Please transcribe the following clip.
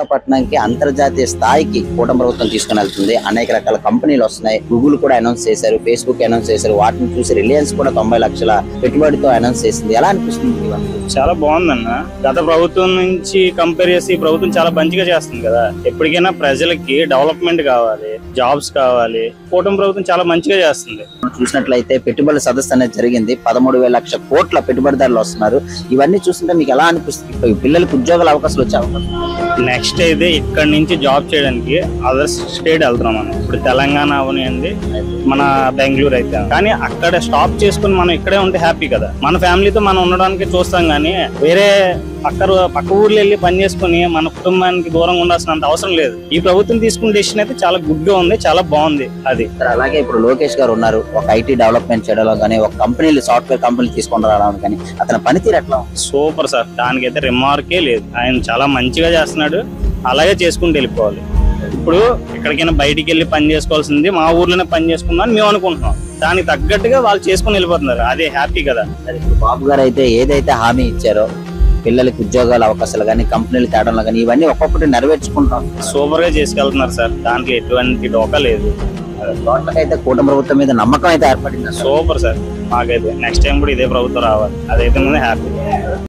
విశాఖపట్నంకి అంతర్జాతీయ స్థాయికి కూటమి ప్రభుత్వం తీసుకుని వెళ్తుంది. అనేక రకాల కంపెనీలు వస్తున్నాయి. గూగుల్ కూడా అనౌన్స్ చేశారు, ఫేస్బుక్ అనౌన్స్ చేశారు. వాటిని చూసి రిలయన్స్ కూడా 90 లక్షల పెట్టుబడితో అనౌన్స్ చేసింది. ఎలా అనిపిస్తుంది? చాలా బాగుందన్న. గత ప్రభుత్వం నుంచి కంపేర్ చేసి ఈ ప్రభుత్వం చాలా మంచిగా చేస్తుంది కదా. ఎప్పటికైనా ప్రజలకి డెవలప్మెంట్ కావాలి, జాబ్స్ కావాలి. కూటమి ప్రభుత్వం చాలా మంచిగా చేస్తుంది. చూసినట్లయితే పెట్టుబడుల సదస్సు అనేది జరిగింది. 13,000 లక్షల కోట్ల పెట్టుబడిదారులు వస్తున్నారు. ఇవన్నీ చూస్తుంటే మీకు ఎలా అనిపిస్తుంది? పిల్లలకు ఉద్యోగాల అవకాశాలు వచ్చే అవకాశం? నెక్స్ట్ అయితే ఇక్కడ నుంచి జాబ్ చేయడానికి అదర్ స్టేట్ వెళ్తున్నాం మనం. ఇప్పుడు తెలంగాణ అవనియండి, మన బెంగళూరు అయితే. కానీ అక్కడ స్టాప్ చేసుకుని మనం ఇక్కడే ఉంటే హ్యాపీ కదా. మన ఫ్యామిలీతో మనం ఉండడానికి చూస్తాం, కానీ వేరే పక్క ఊర్లో వెళ్ళి పని చేసుకుని మన కుటుంబానికి దూరంగా ఉండాల్సినంత అవసరం లేదు. ఈ ప్రభుత్వం తీసుకున్న డెసిషన్ అయితే చాలా గుడ్ గా ఉంది, చాలా బాగుంది. అది అలాగే ఇప్పుడు లోకేష్ గారు ఉన్నారు. ఒక ఐటీ డెవలప్మెంట్ చేయడంలో కానీ, ఒక కంపెనీలు సాఫ్ట్వేర్ కంపెనీలు తీసుకొని రావడం కానీ, అతని పనితీరు ఎట్లా? Super sir. దానికైతే రిమార్కే లేదు. ఆయన చాలా మంచిగా చేస్తున్నాడు. అలాగే చేసుకుంటూ వెళ్ళిపోవాలి. ఇప్పుడు ఎక్కడికైనా బయటికి వెళ్ళి పని చేసుకోవాల్సింది మా ఊర్లోనే పని చేసుకుందాం అని మేము అనుకుంటున్నాం. దానికి తగ్గట్టుగా వాళ్ళు చేసుకుని వెళ్ళిపోతున్నారు. అదే హ్యాపీ కదా. బాబు గారు అయితే ఏదైతే హామీ ఇచ్చారో పిల్లలకి ఉద్యోగాల అవకాశాలు కానీ, కంపెనీలు తేడంలో కానీ, ఇవన్నీ ఒక్కొక్కటి నెరవేర్చుకుంటాం. సూపర్ గా చేసుకెళ్తున్నారు సార్. దాంట్లో ఎటువంటి డోకా లేదు. అయితే కూటమి ప్రభుత్వం మీద నమ్మకం అయితే ఏర్పడింది. Super sir. మాకైతే నెక్స్ట్ టైం కూడా ఇదే ప్రభుత్వం రావాలి. అదైతే ముందే హ్యాపీ.